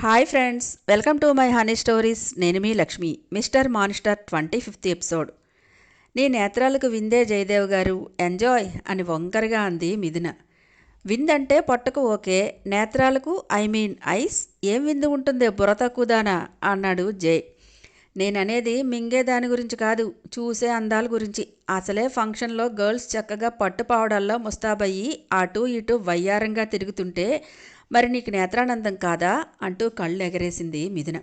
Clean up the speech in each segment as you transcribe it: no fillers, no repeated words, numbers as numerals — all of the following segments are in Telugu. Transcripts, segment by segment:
Hi friends, welcome to my honey stories. నేను మీ Lakshmi. Mister monster 25th episode. నీ నేత్రాలకు విందే జయదేవ్ గారు, ఎంజాయ్ అని వంకరగా అంది మిథున. విందంటే పొట్టకు ఓకే, నేత్రాలకు ఐస్ ఏం విందు ఉంటుందే బుర్ర తక్కువదానా అన్నాడు జై. నేననేది మింగే దాని గురించి కాదు, చూసే అందాల గురించి. అసలే ఫంక్షన్లో గర్ల్స్ చక్కగా పట్టుపావడాల్లో ముస్తాబయ్యి అటూ ఇటూ వయ్యారంగా తిరుగుతుంటే మరి నీకు నేత్రానందం కాదా అంటూ కళ్ళు ఎగరేసింది మిథున.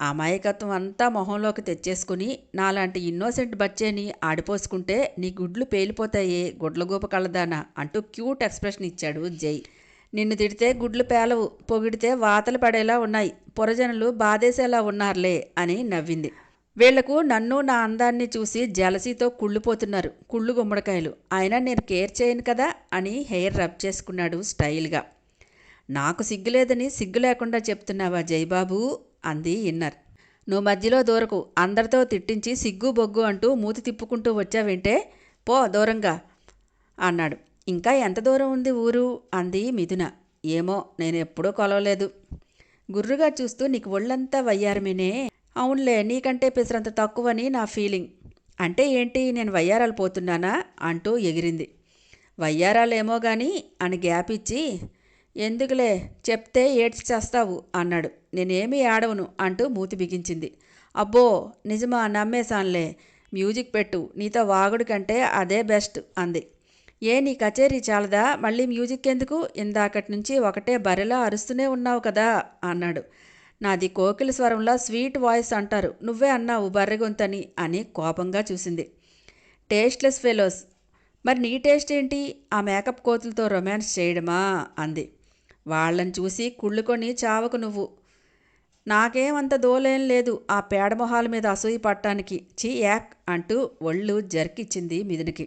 అమాయకత్వం అంతా మొహంలోకి తెచ్చేసుకుని నాలాంటి ఇన్నోసెంట్ బచ్చేని ఆడిపోసుకుంటే నీ గుడ్లు పేలిపోతాయే గుడ్లగూప కళ్ళదానా అంటూ క్యూట్ ఎక్స్ప్రెషన్ ఇచ్చాడు జై. నిన్ను తిడితే గుడ్లు పేలవు, పొగిడితే వాతలు పడేలా ఉన్నాయి, పురజనులు బాధేసేలా ఉన్నారులే అని నవ్వింది. వీళ్లకు నన్ను నా అందాన్ని చూసి జలసీతో కుళ్ళిపోతున్నారు, కుళ్ళు గుమ్మడికాయలు. అయినా నేను కేర్ చేయను కదా అని హెయిర్ రబ్ చేసుకున్నాడు స్టైల్గా. నాకు సిగ్గులేదని సిగ్గు లేకుండా చెప్తున్నావా జైబాబు అంది ఇన్నర్. నువ్వు మధ్యలో దూరకు, అందరితో తిట్టించి సిగ్గు బొగ్గు అంటూ మూతి తిప్పుకుంటూ వచ్చావేంటే, పో దూరంగా అన్నాడు. ఇంకా ఎంత దూరం ఉంది ఊరు అంది మిథున. ఏమో, నేను ఎప్పుడూ కొలవలేదు. గుర్రుగా చూస్తూ నీకు ఒళ్ళంతా వయ్యారమేనే. అవునులే, నీకంటే పిసరంత తక్కువని నా ఫీలింగ్. అంటే ఏంటి, నేను వయ్యారాలు పోతున్నానా అంటూ ఎగిరింది. వయ్యారాలేమో గాని అని గ్యాప్ ఇచ్చి, ఎందుకులే చెప్తే ఏడ్చి చేస్తావు అన్నాడు. నేనేమీ ఆడవను అంటూ మూతి బిగించింది. అబ్బో నిజమా, నమ్మేశాన్లే. మ్యూజిక్ పెట్టు, నీతో వాగుడు కంటే అదే బెస్ట్ అంది. ఏ నీ కచేరీ చాలదా, మళ్ళీ మ్యూజిక్ ఎందుకు, ఇందాకటి నుంచి ఒకటే బరెలా అరుస్తూనే ఉన్నావు కదా అన్నాడు. నాది కోకిల స్వరంలా స్వీట్ వాయిస్ అంటారు, నువ్వే అన్నావు బర్రెగొంతని అని కోపంగా చూసింది. Tasteless fellows. మరి నీ టేస్ట్ ఏంటి, ఆ మేకప్ కోతులతో రొమాన్స్ చేయడమా అంది. వాళ్ళని చూసి కుళ్ళుకొని చావకు నువ్వు. నాకేమంత దోలేం లేదు ఆ పేడమొహాల మీద అసూయ పట్టానికి. చీ యాక్ అంటూ ఒళ్ళు జర్కిచ్చింది మిథునికి.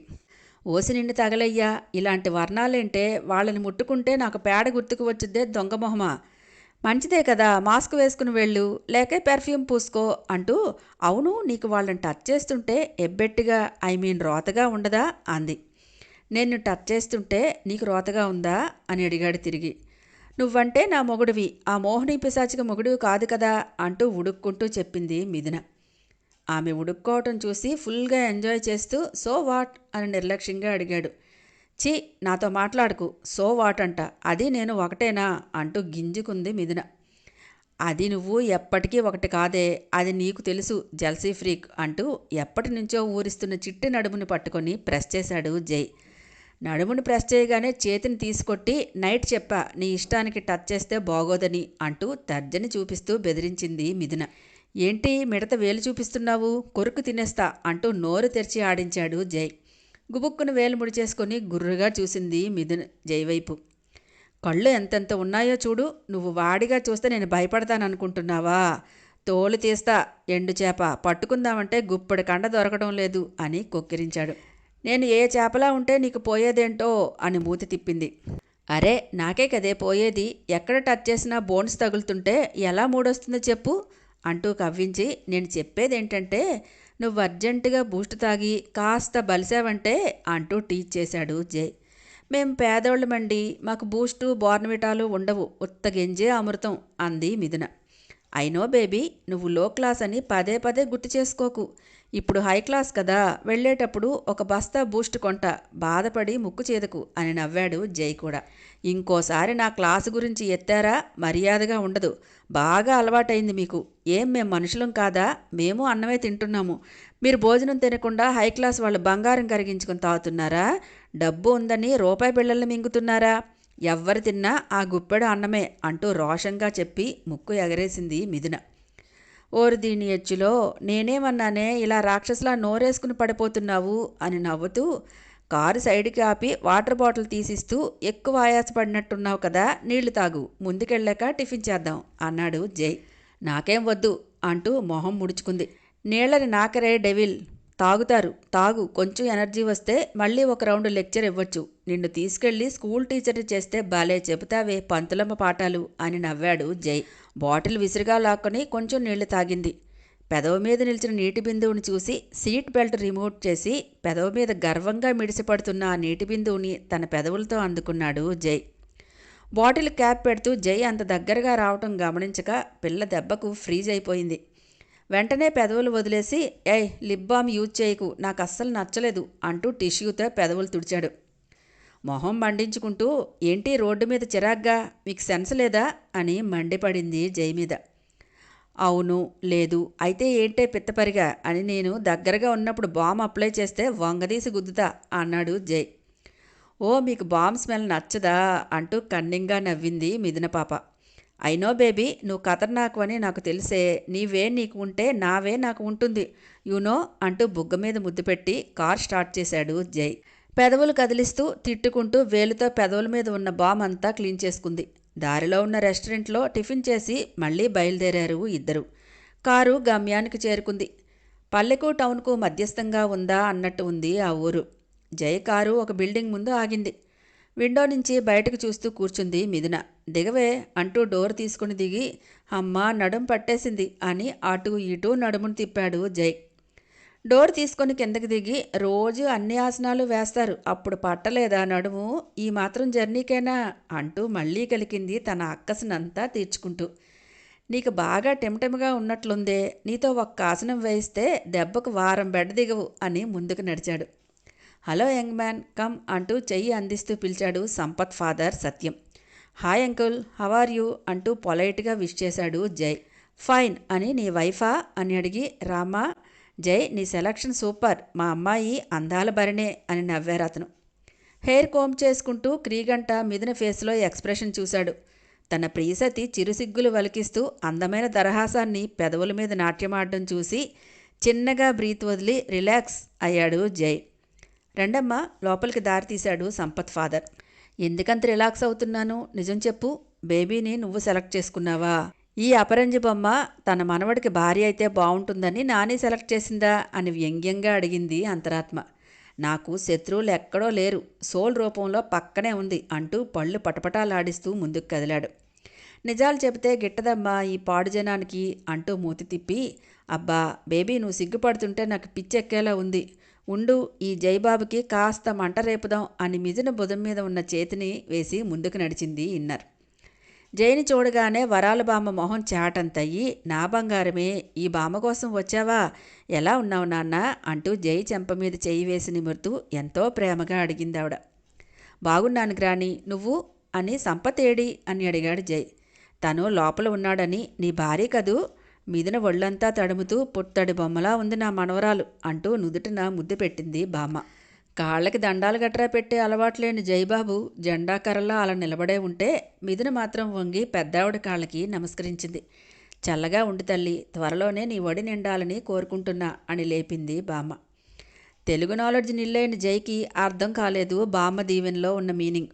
ఓసి నిండి తగలయ్యా, ఇలాంటి వర్ణాలేంటే, వాళ్ళని ముట్టుకుంటే నాకు పేడ గుర్తుకు వచ్చిద్దే దొంగమొహమా. మంచిదే కదా, మాస్క్ వేసుకుని వెళ్ళు, లేకే పెర్ఫ్యూమ్ పూసుకో అంటూ. అవును, నీకు వాళ్ళని టచ్ చేస్తుంటే ఎబ్బెట్టిగా రోతగా ఉండదా అంది. నేను టచ్ చేస్తుంటే నీకు రోతగా ఉందా అని అడిగాడు తిరిగి. నువ్వంటే నా మొగుడివి, ఆ మోహిని పిశాచిక మొగుడివి కాదు కదా అంటూ ఉడుక్కుంటూ చెప్పింది మిథున. ఆమె ఉడుక్కోవటం చూసి ఫుల్గా ఎంజాయ్ చేస్తూ సో వాట్ అని నిర్లక్ష్యంగా అడిగాడు. ఛీ, నాతో మాట్లాడుకు, సో వాట్ అంట, అది నేను ఒకటేనా అంటూ గింజుకుంది మిథున. అది నువ్వు ఎప్పటికీ ఒకటి కాదే, అది నీకు తెలుసు జల్సీ ఫ్రీక్ అంటూ ఎప్పటి నుంచో ఊరిస్తున్న చిట్టి నడుముని పట్టుకొని ప్రెస్ చేశాడు జై. నడుముని ప్రెస్ చేయగానే చేతిని తీసుకొట్టి నైట్ చెప్పా నీ ఇష్టానికి టచ్ చేస్తే బాగోదని అంటూ తర్జని చూపిస్తూ బెదిరించింది మిథున. ఏంటి మిడత వేలు చూపిస్తున్నావు, కొరుకు తినేస్తా అంటూ నోరు తెరిచి ఆడించాడు జై. గుబుక్కును వేలు ముడిచేసుకొని గుర్రుగా చూసింది మిథున జై వైపు. కళ్ళు ఎంతెంత ఉన్నాయో చూడు, నువ్వు వాడిగా చూస్తే నేను భయపడతాననుకుంటున్నావా, తోలు తీస్తా ఎండు చేప, పట్టుకుందామంటే గుప్పడి కండ దొరకడం లేదు అని కొక్కిరించాడు. నేను ఏ చేపలా ఉంటే నీకు పోయేదేంటో అని మూతి తిప్పింది. అరే నాకే కదే పోయేది, ఎక్కడ టచ్ చేసినా బోన్స్ తగులుతుంటే ఎలా మూడొస్తుందో చెప్పు అంటూ కవ్వించి, నేను చెప్పేదేంటంటే నువ్వు అర్జెంటుగా బూస్ట్ తాగి కాస్త బలిసావంటే అంటూ టీచ్ చేశాడు జై. మేం పేదోళ్ళమండి, మాకు బూస్టు బోర్నవిటాలు ఉండవు, ఉత్తగింజే అమృతం అంది మిథున. అయినో బేబీ, నువ్వు లో క్లాస్ అని పదే పదే గుర్తు చేసుకోకు. ఇప్పుడు హై క్లాస్ కదా, వెళ్ళేటప్పుడు ఒక బస్తా బూస్ట్ కొంట, బాధపడి ముక్కు చేదకు అని నవ్వాడు జై కూడా. ఇంకోసారి నా క్లాసు గురించి ఎత్తారా మర్యాదగా ఉండదు, బాగా అలవాటైంది మీకు. ఏం మేం మనుషులం కాదా, మేము అన్నమే తింటున్నాము, మీరు భోజనం తినకుండా హై క్లాస్ వాళ్ళు బంగారం కరిగించుకుని తాగుతున్నారా, డబ్బు ఉందని రూపాయి బిళ్ళల్ని మింగుతున్నారా, ఎవ్వరు తిన్నా ఆ గుప్పెడు అన్నమే అంటూ రోషంగా చెప్పి ముక్కు ఎగరేసింది మిథున. ఓరు దీని ఎచ్చులో, నేనేమన్నానే ఇలా రాక్షసులా నోరేసుకుని పడిపోతున్నావు అని నవ్వుతూ కారు సైడ్కి ఆపి వాటర్ బాటిల్ తీసిస్తూ, ఎక్కువ ఆయాసపడినట్టున్నావు కదా, నీళ్లు తాగు, ముందుకెళ్ళాక టిఫిన్ చేద్దాం అన్నాడు జై. నాకేం వద్దు అంటూ మొహం ముడుచుకుంది. నీళ్ళని నాకరే డెవిల్, తాగుతారు తాగు, కొంచెం ఎనర్జీ వస్తే మళ్ళీ ఒక రౌండ్ లెక్చర్ ఇవ్వచ్చు, నిన్ను తీసుకెళ్ళి స్కూల్ టీచర్ని చేస్తే భలే చెబుతావే పంతులమ్మ పాఠాలు అని నవ్వాడు జై. బాటిల్ విసిరిగా లాక్కొని కొంచెం నీళ్లు తాగింది. పెదవి మీద నిలిచిన నీటి బిందువుని చూసి సీట్ బెల్ట్ రిమూవ్ చేసి పెదవి మీద గర్వంగా మిడిసిపడుతున్న ఆ నీటి బిందువుని తన పెదవులతో అందుకున్నాడు జై. బాటిల్ క్యాప్ పెడుతూ జై అంత దగ్గరగా రావటం గమనించక పిల్ల దెబ్బకు ఫ్రీజ్ అయిపోయింది. వెంటనే పెదవులు వదిలేసి, ఏయ్ లిప్ బామ్ యూజ్ చేయకు, నాకు అస్సలు నచ్చలేదు అంటూ టిష్యూతో పెదవులు తుడిచాడు. మొహం మండించుకుంటూ, ఏంటి రోడ్డు మీద చిరాగ్గా, మీకు సెన్స్ లేదా అని మండిపడింది జై మీద. అవును, లేదు, అయితే ఏంటే పిత్తపరిగా అని నేను దగ్గరగా ఉన్నప్పుడు బామ్ అప్లై చేస్తే వంగదీసి గుద్దుతా అన్నాడు జై. ఓ మీకు బామ్ స్మెల్ నచ్చదా అంటూ కన్నింగా నవ్వింది మిథున పాప. అయినో బేబీ, నువ్వు ఖతర్నాకు అని నాకు తెలిసే, నీవే నీకు ఉంటే నావే నాకు ఉంటుంది యూనో అంటూ బుగ్గ మీద ముద్దు పెట్టి కార్ స్టార్ట్ చేశాడు జై. పెదవులు కదిలిస్తూ తిట్టుకుంటూ వేలుతో పెదవుల మీద ఉన్న బామ్ అంతా క్లీన్ చేసుకుంది. దారిలో ఉన్న రెస్టారెంట్లో టిఫిన్ చేసి మళ్ళీ బయలుదేరారు ఇద్దరు. కారు గమ్యానికి చేరుకుంది. పల్లెకు టౌన్కు మధ్యస్థంగా ఉందా అన్నట్టు ఉంది ఆ ఊరు. జై కారు ఒక బిల్డింగ్ ముందు ఆగింది. విండో నుంచి బయటకు చూస్తూ కూర్చుంది మిథున. దిగవే అంటూ డోర్ తీసుకుని దిగి, అమ్మా నడుం పట్టేసింది అని అటూ ఇటూ నడుమును తిప్పాడు జై. డోర్ తీసుకొని కిందకి దిగి, రోజు అన్ని ఆసనాలు వేస్తారు, అప్పుడు పట్టలేదా నడుము, ఈ మాత్రం జర్నీకేనా అంటూ మళ్ళీ కలికింది తన అక్కసనంతా తీర్చుకుంటూ. నీకు బాగా టెంటెంగా ఉన్నట్లుందే, నీతో ఒక్క ఆసనం వేయిస్తే దెబ్బకు వారం బెడ్ దిగవు అని ముందుకు నడిచాడు. హలో యంగ్ మ్యాన్, కమ్ అంటూ చెయ్యి అందిస్తూ పిలిచాడు Sampath father Satyam. Hi uncle, how are you అంటూ పొలైట్గా విష్ చేశాడు జై. ఫైన్ అని నీ వైఫా అని అడిగి, రామా జై నీ సెలక్షన్ సూపర్, మా అమ్మాయి అందాల భరణే అని నవ్వారు అతను. హెయిర్ కోమ్ చేసుకుంటూ క్రీగంట మిథున ఫేస్లో ఎక్స్ప్రెషన్ చూశాడు. తన ప్రియసతి చిరుసిగ్గులు వలికిస్తూ అందమైన దరహాసాన్ని పెదవుల మీద నాట్యమాడడం చూసి చిన్నగా బ్రీత్ వదిలి రిలాక్స్ అయ్యాడు జై. రెండమ్మ లోపలికి దారి తీశాడు సంపత్ ఫాదర్. ఎందుకంత రిలాక్స్ అవుతున్నాను, నిజం చెప్పు, బేబీని నువ్వు సెలెక్ట్ చేసుకున్నావా? ఈ అపరంజి బొమ్మ తన మనవడికి భార్య అయితే బాగుంటుందని నాని సెలెక్ట్ చేసిందా అని వ్యంగ్యంగా అడిగింది అంతరాత్మ. నాకు శత్రువులు ఎక్కడో లేరు, సోల్ రూపంలో పక్కనే ఉంది అంటూ పళ్ళు పటపటాలాడిస్తూ ముందుకు కదిలాడు. నిజాలు చెబితే గిట్టదమ్మా ఈ పాడు జనానికి అంటూ మూతి తిప్పి, అబ్బా బేబీ నువ్వు సిగ్గుపడుతుంటే నాకు పిచ్చెక్కేలా ఉంది, ఉండు ఈ జైబాబుకి కాస్త మంట రేపుదాం అని మిథున బుధం మీద ఉన్న చేతిని వేసి ముందుకు నడిచింది ఇన్నర్. జైని చూడగానే వరాల బామ్మ మొహం చాటంతయ్యి, నా బంగారమే ఈ బామ్మ కోసం వచ్చావా, ఎలా ఉన్నావు నాన్న అంటూ జై చెంప మీద చెయ్యి వేసి నిమురుతూ ఎంతో ప్రేమగా అడిగింది ఆవిడ. బాగున్నాను గ్రాని, నువ్వు అని సంపత్ ఏడి అని అడిగాడు జై. తను లోపల ఉన్నాడని, నీ భార్య కదూ, మిథున ఒళ్ళంతా తడుముతూ పుత్తడి బొమ్మలా ఉంది నా మనవరాలు అంటూ నుదుటిన ముద్దు పెట్టింది బామ్మ. కాళ్ళకి దండాలు గట్రా పెట్టే అలవాట్లేని జైబాబు జెండాకర్రలా అలా నిలబడే ఉంటే మిథున మాత్రం వంగి పెద్దావిడ కాళ్ళకి నమస్కరించింది. చల్లగా ఉండి తల్లి, త్వరలోనే నీ ఒడి నిండాలని కోరుకుంటున్నా అని లేపింది బామ్మ. తెలుగు నాలెడ్జ్ నిల్లైన జైకి అర్థం కాలేదు బామ్మ దీవెనలో ఉన్న మీనింగ్.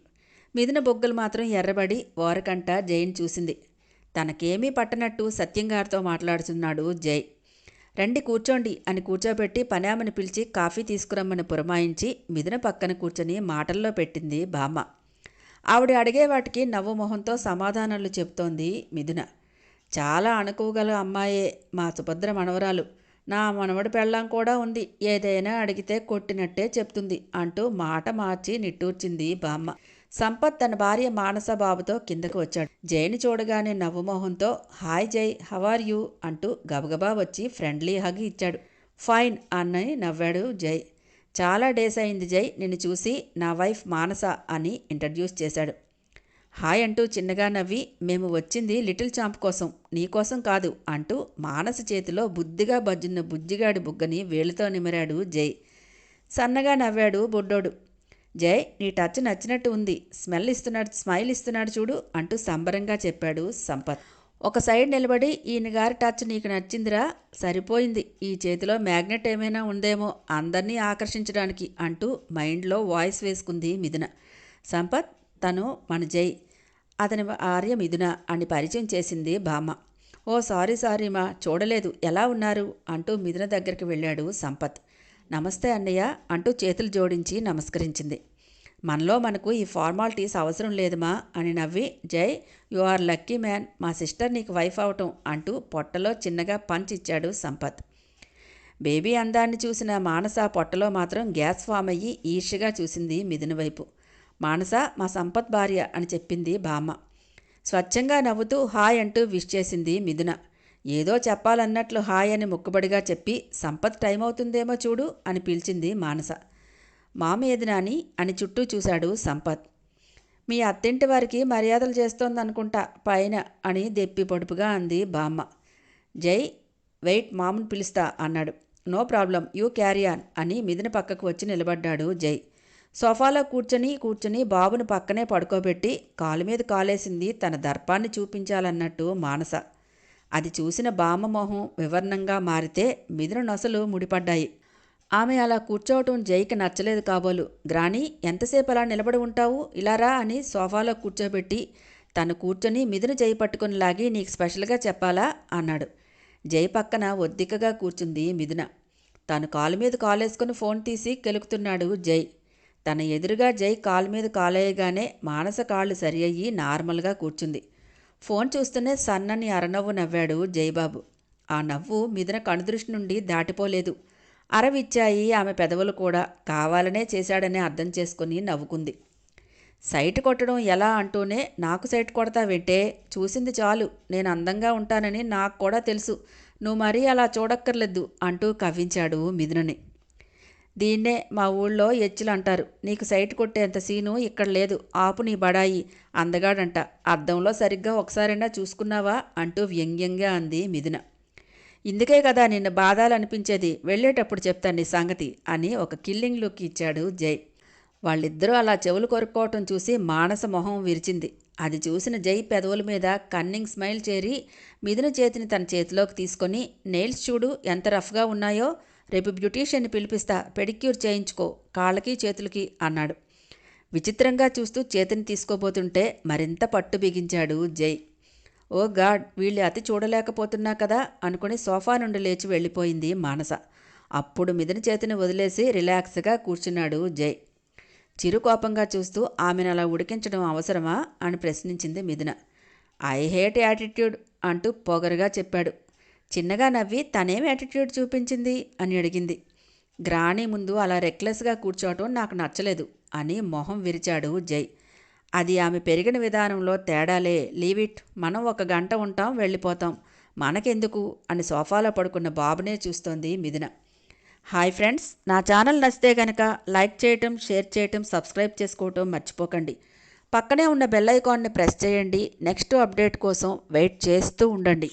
మిథున బొగ్గలు మాత్రం ఎర్రబడి ఓరకంట జైని చూసింది. తనకేమీ పట్టనట్టు సత్యంగారితో మాట్లాడుతున్నాడు జై. రండి కూర్చోండి అని కూర్చోబెట్టి పనామని పిలిచి కాఫీ తీసుకురమ్మని పురమాయించి మిథున పక్కన కూర్చొని మాటల్లో పెట్టింది బామ్మ. ఆవిడ అడిగే వాటికి నవ్వు మొహంతో సమాధానాలు చెప్తోంది మిథున. చాలా అణకువగల అమ్మాయే మా సుభద్ర మనవరాలు, నా మనవడి పెళ్ళాం కూడా ఉంది, ఏదైనా అడిగితే కొట్టినట్టే చెప్తుంది అంటూ మాట మార్చి నిట్టూర్చింది బామ్మ. సంపత్ తన భార్య మానస బాబుతో కిందకు వచ్చాడు. జైని చూడగానే నవ్వుమోహంతో హాయ్ జై, హవ్ ఆర్ యూ అంటూ గబగబా వచ్చి ఫ్రెండ్లీ హగ్ ఇచ్చాడు. ఫైన్ అని నవ్వాడు జై. చాలా డేస్ అయింది జై నిన్ను చూసి, నా వైఫ్ మానస అని ఇంట్రడ్యూస్ చేశాడు. హాయ్ అంటూ చిన్నగా నవ్వి, మేము వచ్చింది లిటిల్ చాంప్ కోసం, నీకోసం కాదు అంటూ మానస చేతిలో బుద్ధిగా బజ్జున్న బుజ్జిగాడి బుగ్గని వేలుతో నిమిరాడు జై. సన్నగా నవ్వాడు బుడ్డోడు. జై నీ టచ్ నచ్చినట్టు ఉంది, స్మైల్ ఇస్తున్నాడు చూడు అంటూ సంబరంగా చెప్పాడు సంపత్. ఒక సైడ్ నిలబడి, ఈయనగారి టచ్ నీకు నచ్చిందిరా, సరిపోయింది, ఈ చేతిలో మ్యాగ్నెట్ ఏమైనా ఉందేమో అందరినీ ఆకర్షించడానికి అంటూ మైండ్లో వాయిస్ వేసుకుంది మిథున. సంపత్ తను మన జై, అతని ఆర్య మిథున అని పరిచయం చేసింది బామ్మ. ఓ సారీ మా చూడలేదు, ఎలా ఉన్నారు అంటూ మిథున దగ్గరికి వెళ్ళాడు సంపత్. నమస్తే అన్నయ్య అంటూ చేతులు జోడించి నమస్కరించింది. మనలో మనకు ఈ ఫార్మాలిటీస్ అవసరం లేదుమా అని నవ్వి, జై యు ఆర్ లక్కీ మ్యాన్, మా సిస్టర్ నీకు వైఫ్ అవటం అంటూ పొట్టలో చిన్నగా పంచ్ ఇచ్చాడు సంపత్. బేబీ అందాన్ని చూసిన మానస పొట్టలో మాత్రం గ్యాస్ ఫామ్ అయ్యి ఈర్ష్యగా చూసింది మిథున వైపు. మానస మా సంపత్ భార్య అని చెప్పింది బామ్మ. స్వచ్ఛంగా నవ్వుతూ హాయ్ అంటూ విష్ చేసింది మిథున. ఏదో చెప్పాలన్నట్లు హాయ్ అని మొక్కుబడిగా చెప్పి సంపత్ టైం అవుతుందేమో చూడు అని పిలిచింది మానస. మామ ఏది నాని అని చుట్టూ చూశాడు సంపత్. మీ అత్తింటి వారికి మర్యాదలు చేస్తోందనుకుంటా పైన అని దెప్పి పొడుపుగా అంది బామ్మ. జై వెయిట్ మామను పిలుస్తా అన్నాడు. No problem you carry on అని మిథున పక్కకు వచ్చి నిలబడ్డాడు జై. సోఫాలో కూర్చుని బాబును పక్కనే పడుకోబెట్టి కాలు మీద కాలేసింది తన దర్పాన్ని చూపించాలన్నట్టు మానస. అది చూసిన బామ్మ మొహం వివర్ణంగా మారితే మిథున నొసలు ముడిపడ్డాయి. ఆమె అలా కూర్చోవటం జైకి నచ్చలేదు కాబోలు. గ్రాని ఎంతసేపు అలా నిలబడి ఉంటావు, ఇలారా అని సోఫాలో కూర్చోబెట్టి తను కూర్చొని మిథున జై పట్టుకుని లాగి నీకు స్పెషల్గా చెప్పాలా అన్నాడు. జై పక్కన ఒద్దికగా కూర్చుంది మిథున. తను కాలు మీద కాలేసుకుని ఫోన్ తీసి కెలుకుతున్నాడు జై. తన ఎదురుగా జై కాలు మీద కాలేయగానే మానస కాళ్ళు సరి అయ్యి నార్మల్గా కూర్చుంది. ఫోన్ చూస్తూనే సన్నని అరనవ్వు నవ్వాడు జైబాబు. ఆ నవ్వు మిథున కనుదృష్టి నుండి దాటిపోలేదు. అరవిచ్చాయి ఆమె పెదవులు కూడా. కావాలనే చేశాడని అర్థం చేసుకుని నవ్వుకుంది. సైట్ కొట్టడం ఎలా అంటూనే నాకు సైట్ కొడతావేంటే, చూసింది చాలు, నేను అందంగా ఉంటానని నాకు కూడా తెలుసు, నువ్వు మరీ అలా చూడక్కర్లేదు అంటూ కవ్వించాడు మిథునని. దీన్నే మా ఊళ్ళో ఎచ్చులు అంటారు. నీకు సైట్ కొట్టేంత సీను ఇక్కడ లేదు, ఆపు నీ బడాయి అందగాడంట, అద్దంలో సరిగ్గా ఒకసారైనా చూసుకున్నావా అంటూ వ్యంగ్యంగా అంది మిథున. ఇందుకే కదా నిన్ను బాధాలనిపించేది, వెళ్ళేటప్పుడు చెప్తాను నీ సంగతి అని ఒక కిల్లింగ్ లుక్ ఇచ్చాడు జై. వాళ్ళిద్దరూ అలా చెవులు కొరుక్కోవటం చూసి మానస మొహం విరిచింది. అది చూసిన జై పెదవుల మీద కన్నింగ్ స్మైల్ చేరి మిథున చేతిని తన చేతిలోకి తీసుకొని నెయిల్స్ చూడు ఎంత రఫ్గా ఉన్నాయో, రేపు బ్యూటీషియన్ని పిలిపిస్తా, పెడిక్యూర్ చేయించుకో కాళ్ళకి చేతులకి అన్నాడు. విచిత్రంగా చూస్తూ చేతిని తీసుకోబోతుంటే మరింత పట్టు బిగించాడు జై. ఓ గాడ్, వీళ్ళు అతి చూడలేకపోతున్నా కదా అనుకుని సోఫా నుండి లేచి వెళ్ళిపోయింది మానస. అప్పుడు మిథున చేతిని వదిలేసి రిలాక్స్గా కూర్చున్నాడు జై. చిరుకోపంగా చూస్తూ ఆమెను అలా ఉడికించడం అవసరమా అని ప్రశ్నించింది మిథున. ఐ హేట్ యాటిట్యూడ్ అంటూ పొగరుగా చెప్పాడు. చిన్నగా నవ్వి తనేం యాటిట్యూడ్ చూపించింది అని అడిగింది. గ్రాణి ముందు అలా రెక్లెస్గా కూర్చోవటం నాకు నచ్చలేదు అని మొహం విరిచాడు జై. అది ఆమె పెరిగిన విధానంలో తేడాలే, లీవ్ ఇట్, మనం 1 గంట ఉంటాం వెళ్ళిపోతాం, మనకెందుకు అని సోఫాలో పడుకున్న బాబునే చూస్తోంది మిథున. హాయ్ ఫ్రెండ్స్, నా ఛానల్ నచ్చితే గనక లైక్ చేయటం, షేర్ చేయటం, సబ్స్క్రైబ్ చేసుకోవటం మర్చిపోకండి. పక్కనే ఉన్న బెల్ ఐకాన్ని ప్రెస్ చేయండి. నెక్స్ట్ అప్డేట్ కోసం వెయిట్ చేస్తూ ఉండండి.